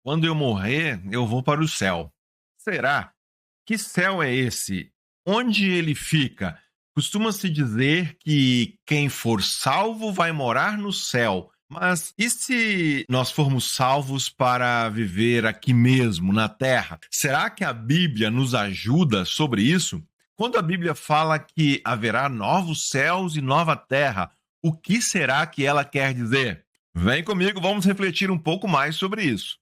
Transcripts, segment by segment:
Quando eu morrer, eu vou para o céu. Será? Que céu é esse? Onde ele fica? Costuma-se dizer que quem for salvo vai morar no céu. Mas e se nós formos salvos para viver aqui mesmo, na terra? Será que a Bíblia nos ajuda sobre isso? Quando a Bíblia fala que haverá novos céus e nova terra, o que será que ela quer dizer? Vem comigo, vamos refletir um pouco mais sobre isso.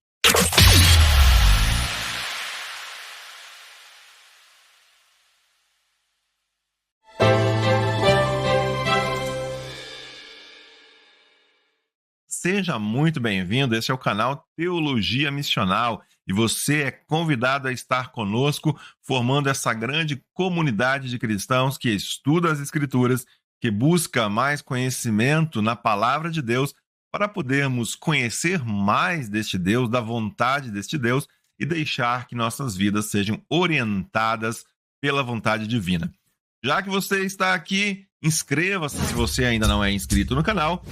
Seja muito bem-vindo. Esse é o canal Teologia Missional e você é convidado a estar conosco, formando essa grande comunidade de cristãos que estuda as Escrituras, que busca mais conhecimento na palavra de Deus, para podermos conhecer mais deste Deus, da vontade deste Deus e deixar que nossas vidas sejam orientadas pela vontade divina. Já que você está aqui, inscreva-se se você ainda não é inscrito no canal.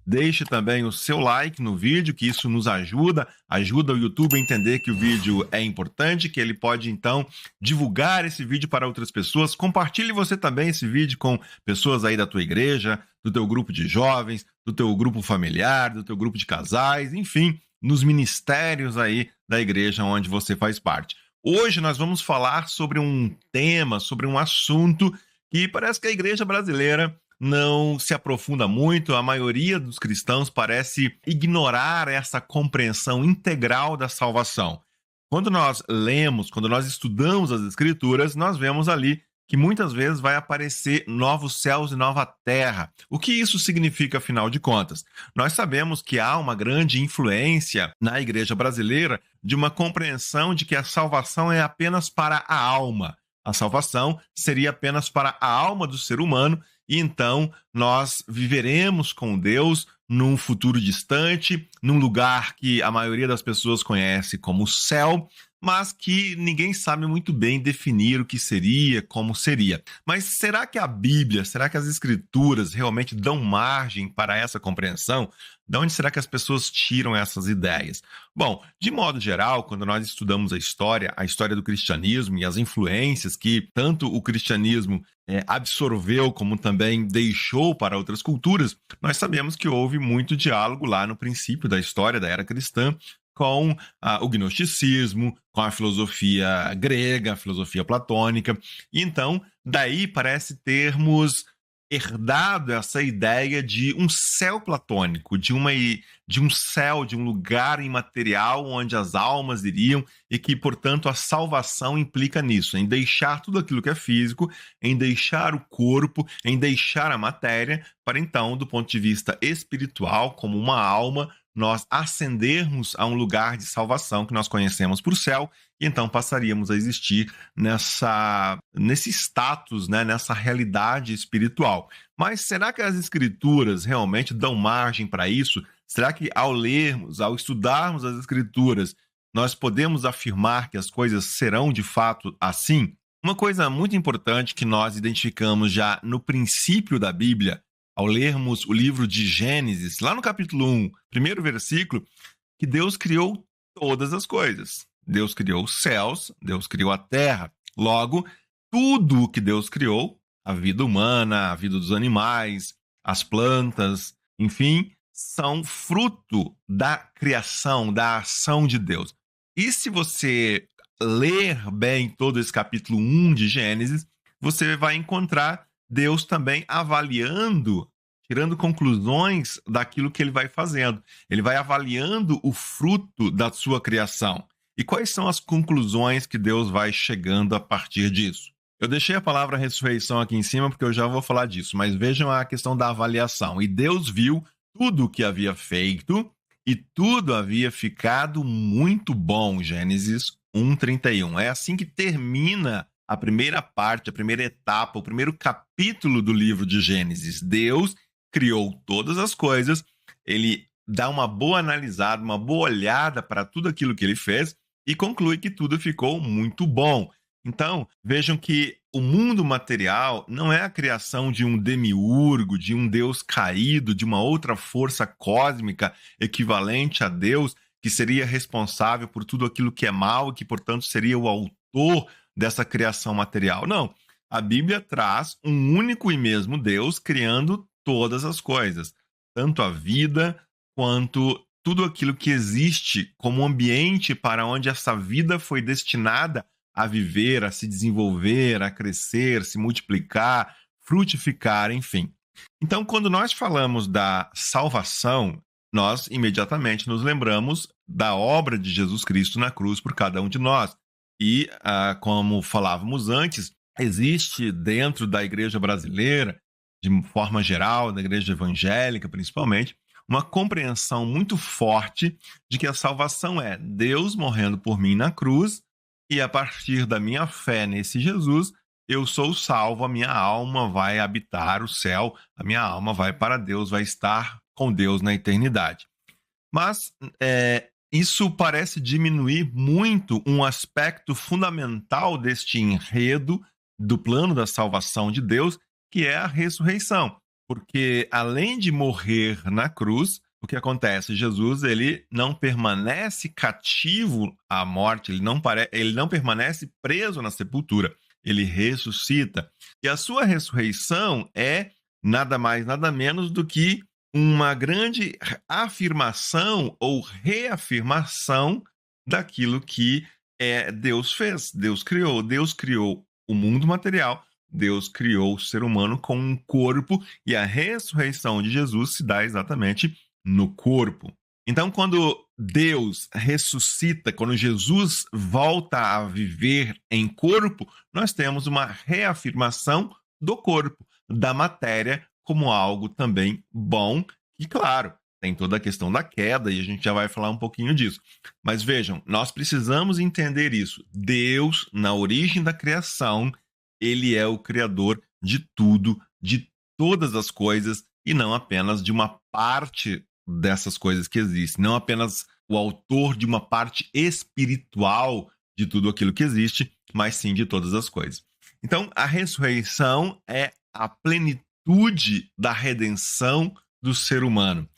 Deixe também o seu like no vídeo, que isso nos ajuda o YouTube a entender que o vídeo é importante, que ele pode, então, divulgar esse vídeo para outras pessoas. Compartilhe você também esse vídeo com pessoas aí da tua igreja, do teu grupo de jovens, do teu grupo familiar, do teu grupo de casais, enfim, nos ministérios aí da igreja onde você faz parte. Hoje nós vamos falar sobre um tema, sobre um assunto que parece que a igreja brasileira não se aprofunda muito. A maioria dos cristãos parece ignorar essa compreensão integral da salvação. Quando nós lemos, quando nós estudamos as Escrituras, nós vemos ali que muitas vezes vai aparecer novos céus e nova terra. O que isso significa, afinal de contas? Nós sabemos que há uma grande influência na igreja brasileira de uma compreensão de que a salvação é apenas para a alma. A salvação seria apenas para a alma do ser humano, e então nós viveremos com Deus num futuro distante, num lugar que a maioria das pessoas conhece como céu, mas que ninguém sabe muito bem definir o que seria, como seria. Mas será que a Bíblia, será que as Escrituras realmente dão margem para essa compreensão? De onde será que as pessoas tiram essas ideias? Bom, de modo geral, quando nós estudamos a história do cristianismo e as influências que tanto o cristianismo absorveu como também deixou para outras culturas, nós sabemos que houve muito diálogo lá no princípio da história da era cristã com o gnosticismo, com a filosofia grega, a filosofia platônica. E então, daí parece termos herdado essa ideia de um céu platônico, de um céu, de um lugar imaterial onde as almas iriam e que, portanto, a salvação implica nisso, em deixar tudo aquilo que é físico, em deixar o corpo, em deixar a matéria, para então, do ponto de vista espiritual, como uma alma, nós ascendermos a um lugar de salvação que nós conhecemos por céu, e então passaríamos a existir nesse status, né, nessa realidade espiritual. Mas será que as Escrituras realmente dão margem para isso? Será que ao lermos, ao estudarmos as Escrituras, nós podemos afirmar que as coisas serão de fato assim? Uma coisa muito importante que nós identificamos já no princípio da Bíblia, ao lermos o livro de Gênesis, lá no capítulo 1, primeiro versículo, que Deus criou todas as coisas. Deus criou os céus, Deus criou a terra. Logo, tudo o que Deus criou, a vida humana, a vida dos animais, as plantas, enfim, são fruto da criação, da ação de Deus. E se você ler bem todo esse capítulo 1 de Gênesis, você vai encontrar Deus também avaliando, tirando conclusões daquilo que ele vai fazendo. Ele vai avaliando o fruto da sua criação. E quais são as conclusões que Deus vai chegando a partir disso? Eu deixei a palavra ressurreição aqui em cima porque eu já vou falar disso, mas vejam a questão da avaliação. E Deus viu tudo o que havia feito e tudo havia ficado muito bom. Gênesis 1:31. É assim que termina a primeira parte, a primeira etapa, o primeiro capítulo do livro de Gênesis. Deus criou todas as coisas, ele dá uma boa analisada, uma boa olhada para tudo aquilo que ele fez e conclui que tudo ficou muito bom. Então, vejam que o mundo material não é a criação de um demiurgo, de um Deus caído, de uma outra força cósmica equivalente a Deus, que seria responsável por tudo aquilo que é mal e que, portanto, seria o autor dessa criação material. Não. A Bíblia traz um único e mesmo Deus criando todas as coisas, tanto a vida quanto tudo aquilo que existe como ambiente para onde essa vida foi destinada a viver, a se desenvolver, a crescer, se multiplicar, frutificar, enfim. Então, quando nós falamos da salvação, nós imediatamente nos lembramos da obra de Jesus Cristo na cruz por cada um de nós. E, como falávamos antes, existe dentro da igreja brasileira, de forma geral, da igreja evangélica principalmente, uma compreensão muito forte de que a salvação é Deus morrendo por mim na cruz e a partir da minha fé nesse Jesus, eu sou salvo, a minha alma vai habitar o céu, a minha alma vai para Deus, vai estar com Deus na eternidade. Mas isso parece diminuir muito um aspecto fundamental deste enredo do plano da salvação de Deus, que é a ressurreição. Porque além de morrer na cruz, o que acontece? Jesus ele não permanece cativo à morte, ele não permanece preso na sepultura, ele ressuscita. E a sua ressurreição é nada mais, nada menos do que uma grande afirmação ou reafirmação daquilo que Deus fez, Deus criou o mundo material, Deus criou o ser humano com um corpo e a ressurreição de Jesus se dá exatamente no corpo. Então, quando Deus ressuscita, quando Jesus volta a viver em corpo, nós temos uma reafirmação do corpo, da matéria, como algo também bom. E, claro, tem toda a questão da queda e a gente já vai falar um pouquinho disso. Mas vejam, nós precisamos entender isso. Deus, na origem da criação, ele é o criador de tudo, de todas as coisas e não apenas de uma parte dessas coisas que existem, não apenas o autor de uma parte espiritual de tudo aquilo que existe, mas sim de todas as coisas. Então, a ressurreição é a plenitude da redenção do ser humano.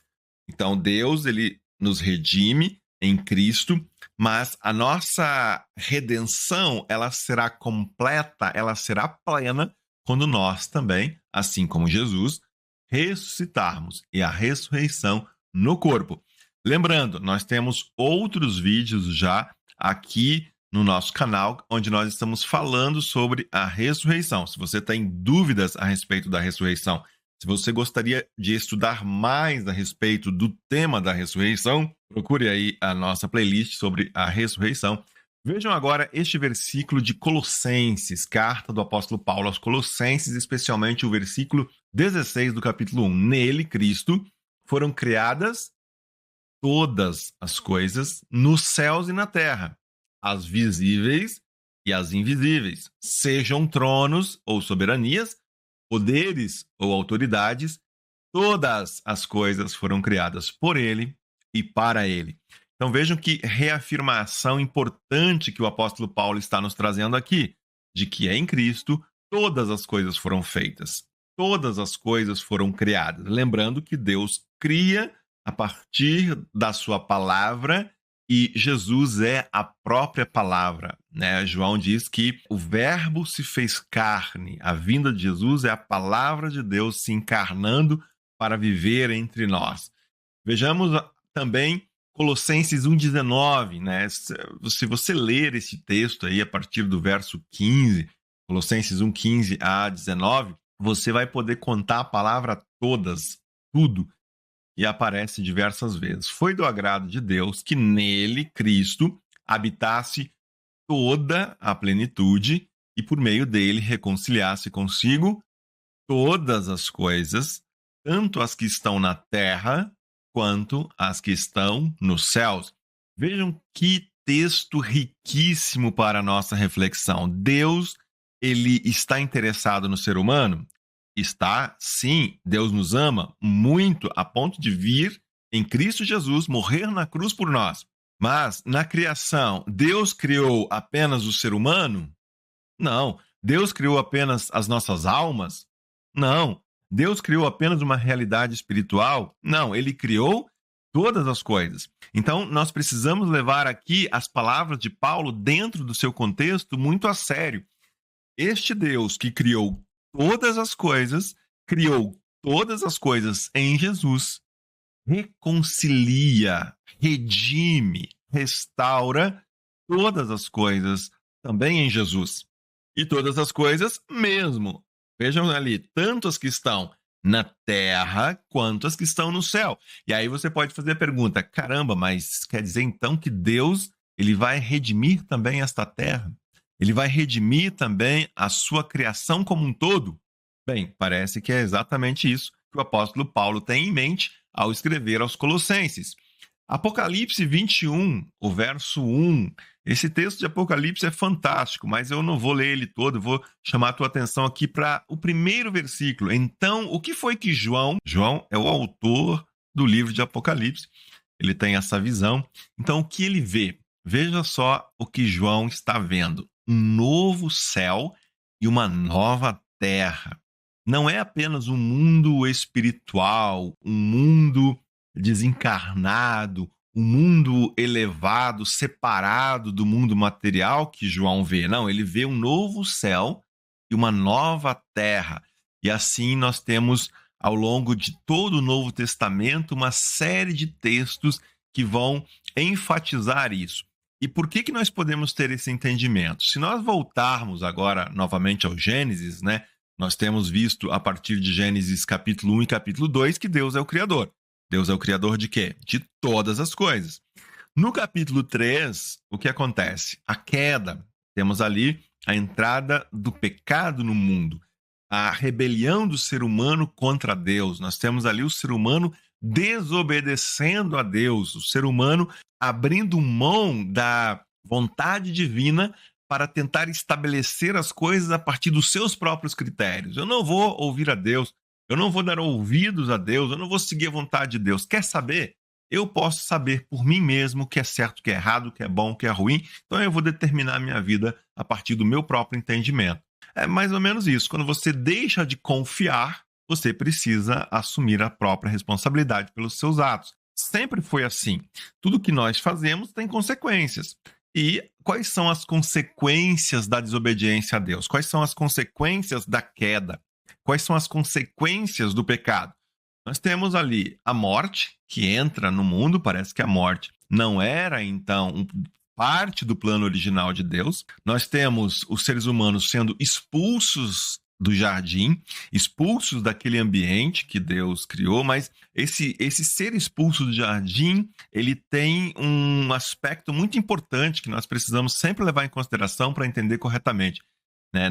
Então, Deus, ele nos redime em Cristo, mas a nossa redenção, ela será completa, ela será plena quando nós também, assim como Jesus, ressuscitarmos e a ressurreição no corpo. Lembrando, nós temos outros vídeos já aqui no nosso canal, onde nós estamos falando sobre a ressurreição. Se você tem dúvidas a respeito da ressurreição, se você gostaria de estudar mais a respeito do tema da ressurreição, procure aí a nossa playlist sobre a ressurreição. Vejam agora este versículo de Colossenses, carta do apóstolo Paulo aos Colossenses, especialmente o versículo 16 do capítulo 1. Nele, Cristo, foram criadas todas as coisas nos céus e na terra, as visíveis e as invisíveis, sejam tronos ou soberanias, poderes ou autoridades, todas as coisas foram criadas por ele e para ele. Então vejam que reafirmação importante que o apóstolo Paulo está nos trazendo aqui, de que em Cristo todas as coisas foram feitas, todas as coisas foram criadas. Lembrando que Deus cria a partir da sua palavra e Jesus é a própria palavra, né? João diz que o verbo se fez carne, a vinda de Jesus é a palavra de Deus se encarnando para viver entre nós. Vejamos também Colossenses 1,19, né? Se você ler esse texto aí a partir do verso 15, Colossenses 1,15 a 19, você vai poder contar a palavra todas, tudo, e aparece diversas vezes. Foi do agrado de Deus que nele, Cristo, habitasse toda a plenitude e por meio dele reconciliasse consigo todas as coisas, tanto as que estão na terra quanto as que estão nos céus. Vejam que texto riquíssimo para a nossa reflexão. Deus, ele está interessado no ser humano? Está, sim. Deus nos ama muito a ponto de vir em Cristo Jesus, morrer na cruz por nós. Mas, na criação, Deus criou apenas o ser humano? Não. Deus criou apenas as nossas almas? Não. Deus criou apenas uma realidade espiritual? Não. Ele criou todas as coisas. Então, nós precisamos levar aqui as palavras de Paulo dentro do seu contexto muito a sério. Este Deus que criou todas as coisas, criou todas as coisas em Jesus, reconcilia, redime, restaura todas as coisas também em Jesus. E todas as coisas mesmo. Vejam ali, tanto as que estão na terra quanto as que estão no céu. E aí você pode fazer a pergunta: caramba, mas quer dizer então que Deus ele vai redimir também esta terra? Ele vai redimir também a sua criação como um todo? Bem, parece que é exatamente isso que o apóstolo Paulo tem em mente ao escrever aos Colossenses. Apocalipse 21, o verso 1. Esse texto de Apocalipse é fantástico, mas eu não vou ler ele todo, vou chamar a tua atenção aqui para o primeiro versículo. Então, o que foi que João é o autor do livro de Apocalipse, ele tem essa visão. Então, o que ele vê? Veja só o que João está vendo. Um novo céu e uma nova terra. Não é apenas um mundo espiritual, um mundo desencarnado, um mundo elevado, separado do mundo material que João vê. Não, ele vê um novo céu e uma nova terra. E assim nós temos, ao longo de todo o Novo Testamento, uma série de textos que vão enfatizar isso. E por que nós podemos ter esse entendimento? Se nós voltarmos agora novamente ao Gênesis, né, nós temos visto a partir de Gênesis capítulo 1 e capítulo 2 que Deus é o Criador. Deus é o Criador de quê? De todas as coisas. No capítulo 3, o que acontece? A queda. Temos ali a entrada do pecado no mundo, a rebelião do ser humano contra Deus. Nós temos ali o ser humano desobedecendo a Deus, o ser humano abrindo mão da vontade divina para tentar estabelecer as coisas a partir dos seus próprios critérios. Eu não vou ouvir a Deus, eu não vou dar ouvidos a Deus, eu não vou seguir a vontade de Deus. Quer saber? Eu posso saber por mim mesmo o que é certo, o que é errado, o que é bom, o que é ruim. Então eu vou determinar a minha vida a partir do meu próprio entendimento. É mais ou menos isso. Quando você deixa de confiar, você precisa assumir a própria responsabilidade pelos seus atos. Sempre foi assim. Tudo que nós fazemos tem consequências. E quais são as consequências da desobediência a Deus? Quais são as consequências da queda? Quais são as consequências do pecado? Nós temos ali a morte, que entra no mundo. Parece que a morte não era, então, parte do plano original de Deus. Nós temos os seres humanos sendo expulsos do jardim, expulsos daquele ambiente que Deus criou, mas esse ser expulso do jardim, ele tem um aspecto muito importante que nós precisamos sempre levar em consideração para entender corretamente. Né?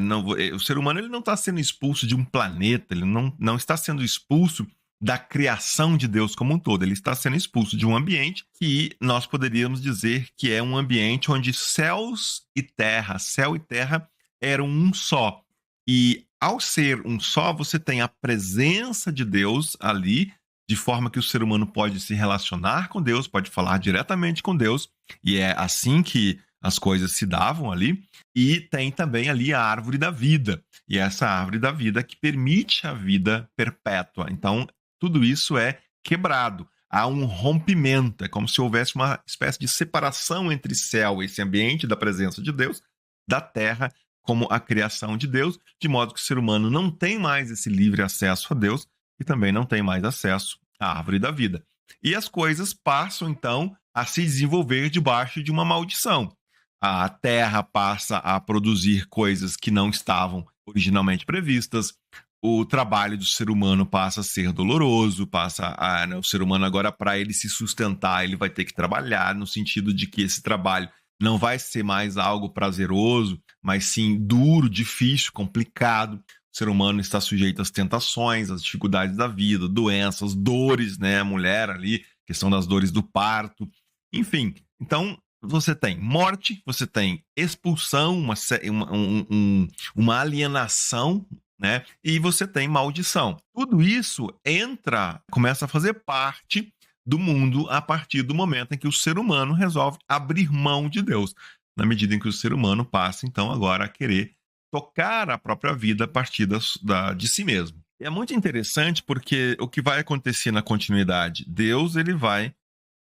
O ser humano ele não está sendo expulso de um planeta, ele não está sendo expulso da criação de Deus como um todo, ele está sendo expulso de um ambiente que nós poderíamos dizer que é um ambiente onde céu e terra eram um só. E ao ser um só, você tem a presença de Deus ali, de forma que o ser humano pode se relacionar com Deus, pode falar diretamente com Deus, e é assim que as coisas se davam ali. E tem também ali a árvore da vida, e essa árvore da vida que permite a vida perpétua. Então, tudo isso é quebrado. Há um rompimento, é como se houvesse uma espécie de separação entre céu, esse ambiente da presença de Deus, da terra, como a criação de Deus, de modo que o ser humano não tem mais esse livre acesso a Deus e também não tem mais acesso à árvore da vida. E as coisas passam, então, a se desenvolver debaixo de uma maldição. A terra passa a produzir coisas que não estavam originalmente previstas, o trabalho do ser humano passa a ser doloroso, o ser humano agora, para ele se sustentar, ele vai ter que trabalhar, no sentido de que esse trabalho não vai ser mais algo prazeroso, mas sim duro, difícil, complicado. O ser humano está sujeito às tentações, às dificuldades da vida, doenças, dores, né? A mulher ali, questão das dores do parto. Enfim, então você tem morte, você tem expulsão, uma alienação, né? E você tem maldição. Tudo isso começa a fazer parte do mundo a partir do momento em que o ser humano resolve abrir mão de Deus, na medida em que o ser humano passa, então, agora a querer tocar a própria vida a partir de si mesmo. E é muito interessante porque o que vai acontecer na continuidade? Deus ele vai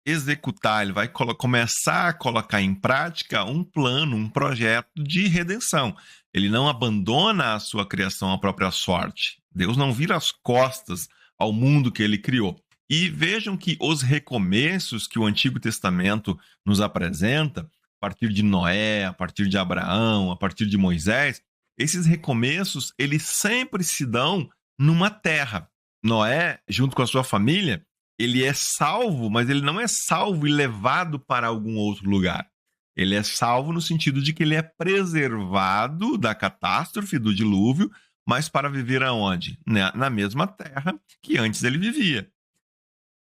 executar, ele vai começar a colocar em prática um plano, um projeto de redenção. Ele não abandona a sua criação à própria sorte. Deus não vira as costas ao mundo que ele criou. E vejam que os recomeços que o Antigo Testamento nos apresenta, a partir de Noé, a partir de Abraão, a partir de Moisés, esses recomeços, eles sempre se dão numa terra. Noé, junto com a sua família, ele é salvo, mas ele não é salvo e levado para algum outro lugar. Ele é salvo no sentido de que ele é preservado da catástrofe, do dilúvio, mas para viver aonde? Na mesma terra que antes ele vivia.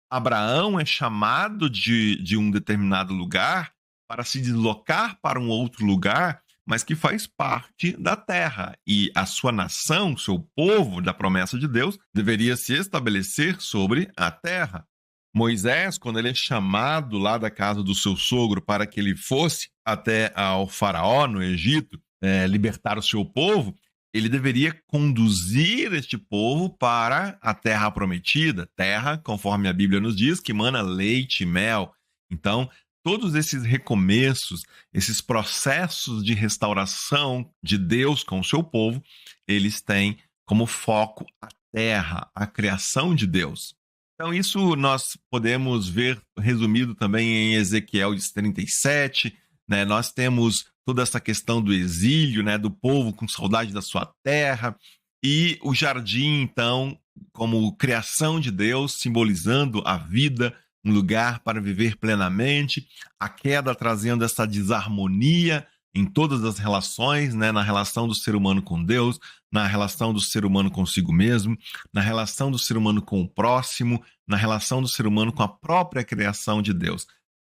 Abraão é chamado de um determinado lugar para se deslocar para um outro lugar, mas que faz parte da terra. E a sua nação, seu povo da promessa de Deus, deveria se estabelecer sobre a terra. Moisés, quando ele é chamado lá da casa do seu sogro para que ele fosse até ao faraó no Egito, libertar o seu povo, ele deveria conduzir este povo para a terra prometida, terra, conforme a Bíblia nos diz, que mana leite e mel. Então, todos esses recomeços, esses processos de restauração de Deus com o seu povo, eles têm como foco a terra, a criação de Deus. Então, isso nós podemos ver resumido também em Ezequiel 37, né? Nós temos toda essa questão do exílio, né? Do povo com saudade da sua terra, e o jardim, então, como criação de Deus, simbolizando a vida, um lugar para viver plenamente, a queda trazendo essa desarmonia em todas as relações, né? Na relação do ser humano com Deus, na relação do ser humano consigo mesmo, na relação do ser humano com o próximo, na relação do ser humano com a própria criação de Deus.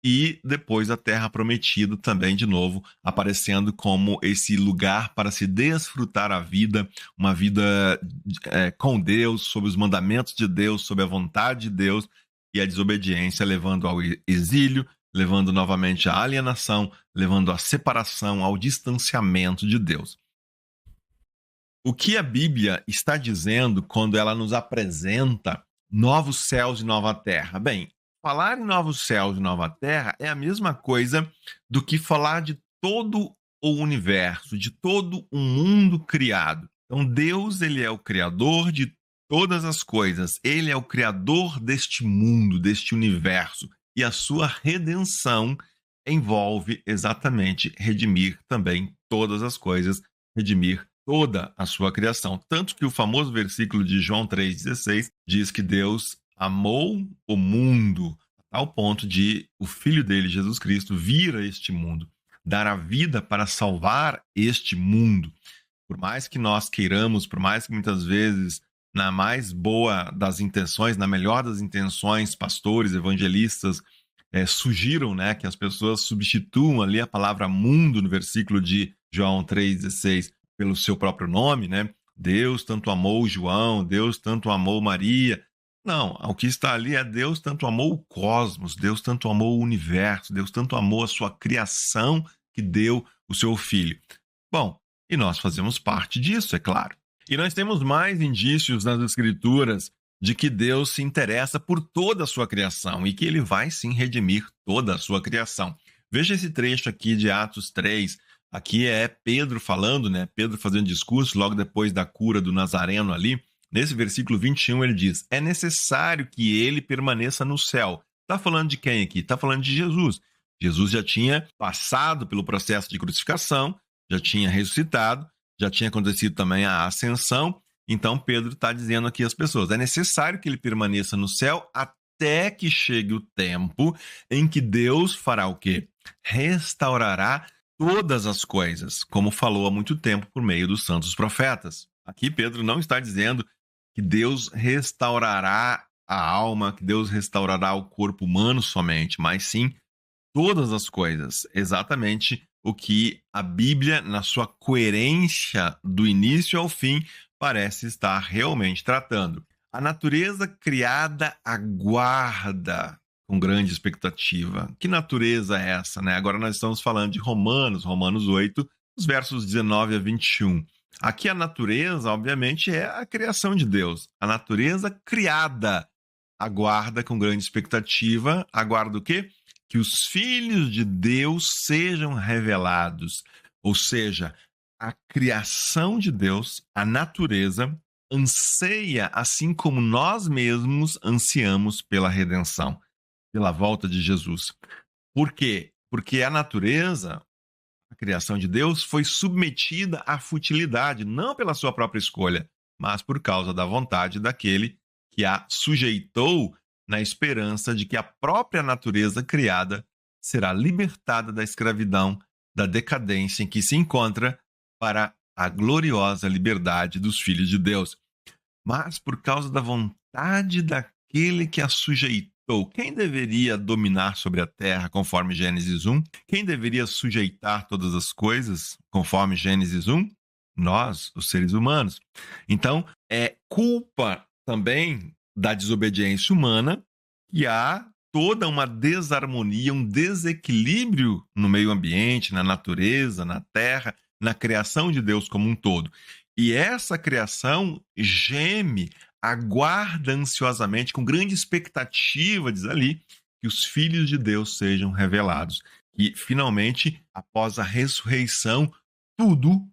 E depois a terra prometida também, de novo, aparecendo como esse lugar para se desfrutar a vida, uma vida com Deus, sob os mandamentos de Deus, sob a vontade de Deus, e a desobediência levando ao exílio, levando novamente à alienação, levando à separação, ao distanciamento de Deus. O que a Bíblia está dizendo quando ela nos apresenta novos céus e nova terra? Bem, falar em novos céus e nova terra é a mesma coisa do que falar de todo o universo, de todo o mundo criado. Então, Deus, ele é o criador de todas as coisas. Ele é o criador deste mundo, deste universo. E a sua redenção envolve exatamente redimir também todas as coisas, redimir toda a sua criação. Tanto que o famoso versículo de João 3,16 diz que Deus amou o mundo ao ponto de o Filho dele, Jesus Cristo, vir a este mundo, dar a vida para salvar este mundo. Por mais que nós queiramos, por mais que muitas vezes, na mais boa das intenções, na melhor das intenções, pastores, evangelistas, sugiram, né, que as pessoas substituam ali a palavra mundo no versículo de João 3,16 pelo seu próprio nome, né? Deus tanto amou João, Deus tanto amou Maria. Não, o que está ali é Deus tanto amou o cosmos, Deus tanto amou o universo, Deus tanto amou a sua criação que deu o seu filho. Bom, e nós fazemos parte disso, é claro. E nós temos mais indícios nas Escrituras de que Deus se interessa por toda a sua criação e que ele vai sim redimir toda a sua criação. Veja esse trecho aqui de Atos 3. Aqui é Pedro falando, né? Pedro fazendo discurso logo depois da cura do Nazareno ali. Nesse versículo 21 ele diz: é necessário que ele permaneça no céu. Está falando de quem aqui? Está falando de Jesus. Jesus já tinha passado pelo processo de crucificação, já tinha ressuscitado, já tinha acontecido também a ascensão. Então Pedro está dizendo aqui às pessoas: é necessário que ele permaneça no céu até que chegue o tempo em que Deus fará o quê? Restaurará todas as coisas, como falou há muito tempo por meio dos santos profetas. Aqui Pedro não está dizendo que Deus restaurará a alma, que Deus restaurará o corpo humano somente, mas sim todas as coisas. Exatamente o que a Bíblia, na sua coerência do início ao fim, parece estar realmente tratando. A natureza criada aguarda com grande expectativa. Que natureza é essa, né? Agora nós estamos falando de Romanos 8, os versos 19 a 21. Aqui a natureza, obviamente, é a criação de Deus. A natureza criada. aguarda com grande expectativa, aguarda o quê? Que os filhos de Deus sejam revelados. Ou seja, a criação de Deus, a natureza, anseia, assim como nós mesmos ansiamos pela redenção, pela volta de Jesus. Por quê? Porque a natureza, a criação de Deus, foi submetida à futilidade, não pela sua própria escolha, mas por causa da vontade daquele que a sujeitou na esperança de que a própria natureza criada será libertada da escravidão, da decadência em que se encontra, para a gloriosa liberdade dos filhos de Deus. Mas por causa da vontade daquele que a sujeitou, quem deveria dominar sobre a terra, conforme Gênesis 1? Quem deveria sujeitar todas as coisas, conforme Gênesis 1? Nós, os seres humanos. Então, é culpa também da desobediência humana que há toda uma desarmonia, um desequilíbrio no meio ambiente, na natureza, na terra, na criação de Deus como um todo. E essa criação geme, aguarda ansiosamente, com grande expectativa, diz ali, que os filhos de Deus sejam revelados. E, finalmente, após a ressurreição, tudo,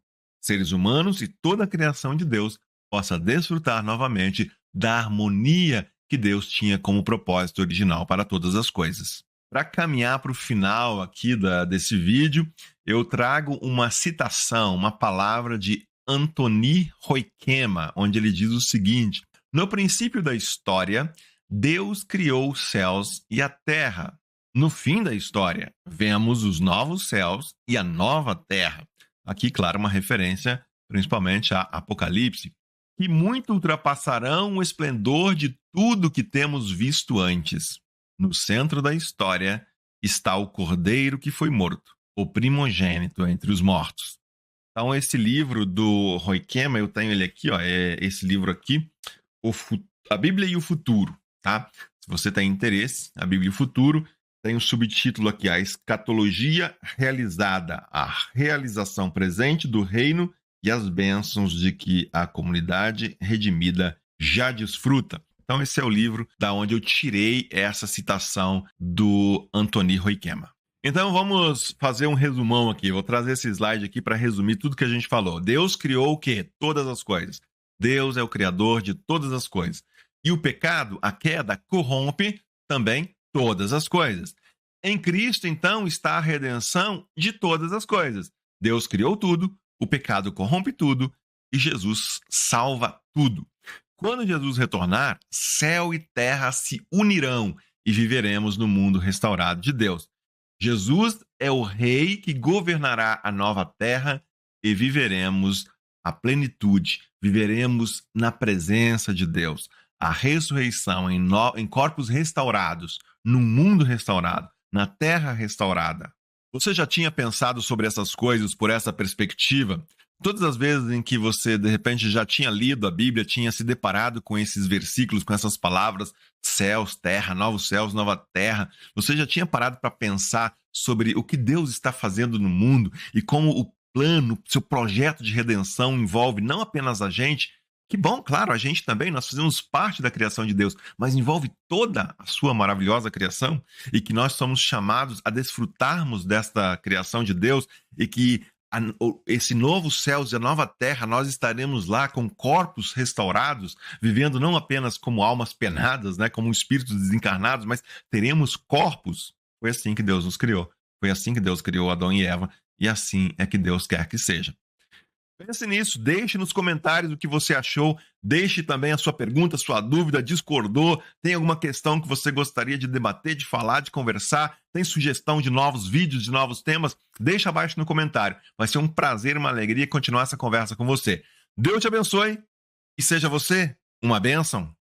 seres humanos e toda a criação de Deus, possa desfrutar novamente da harmonia que Deus tinha como propósito original para todas as coisas. Para caminhar para o final aqui desse vídeo, eu trago uma citação, uma palavra de Antoni Roykema, onde ele diz o seguinte: no princípio da história, Deus criou os céus e a terra. No fim da história, vemos os novos céus e a nova terra. Aqui, claro, uma referência principalmente a Apocalipse, que muito ultrapassarão o esplendor de tudo que temos visto antes. No centro da história está o Cordeiro que foi morto, o primogênito entre os mortos. Então, esse livro do Roykema, eu tenho ele aqui, ó, é esse livro aqui, A Bíblia e o Futuro, tá? Se você tem interesse, A Bíblia e o Futuro, tem um subtítulo aqui, A Escatologia Realizada, a realização presente do reino e as bênçãos de que a comunidade redimida já desfruta. Então, esse é o livro da onde eu tirei essa citação do Antoni Roykema. Então, vamos fazer um resumão aqui. Vou trazer esse slide aqui para resumir tudo que a gente falou. Deus criou o quê? Todas as coisas. Deus é o criador de todas as coisas. E o pecado, a queda, corrompe também todas as coisas. Em Cristo, então, está a redenção de todas as coisas. Deus criou tudo, o pecado corrompe tudo e Jesus salva tudo. Quando Jesus retornar, céu e terra se unirão e viveremos no mundo restaurado de Deus. Jesus é o rei que governará a nova terra e viveremos a plenitude, viveremos na presença de Deus. A ressurreição em corpos restaurados, no mundo restaurado, na terra restaurada. Você já tinha pensado sobre essas coisas por essa perspectiva? Todas as vezes em que você, de repente, já tinha lido a Bíblia, tinha se deparado com esses versículos, com essas palavras, céus, terra, novos céus, nova terra, você já tinha parado para pensar sobre o que Deus está fazendo no mundo e como o plano, seu projeto de redenção envolve não apenas a gente, que bom, claro, a gente também, nós fazemos parte da criação de Deus, mas envolve toda a sua maravilhosa criação e que nós somos chamados a desfrutarmos desta criação de Deus e que esse novo céus e a nova terra, nós estaremos lá com corpos restaurados, vivendo não apenas como almas penadas, né, como espíritos desencarnados, mas teremos corpos. Foi assim que Deus nos criou. Foi assim que Deus criou Adão e Eva e assim é que Deus quer que seja. Pense nisso, deixe nos comentários o que você achou, deixe também a sua pergunta, sua dúvida, discordou, tem alguma questão que você gostaria de debater, de falar, de conversar, tem sugestão de novos vídeos, de novos temas, deixa abaixo no comentário. Vai ser um prazer, uma alegria continuar essa conversa com você. Deus te abençoe e seja você uma bênção.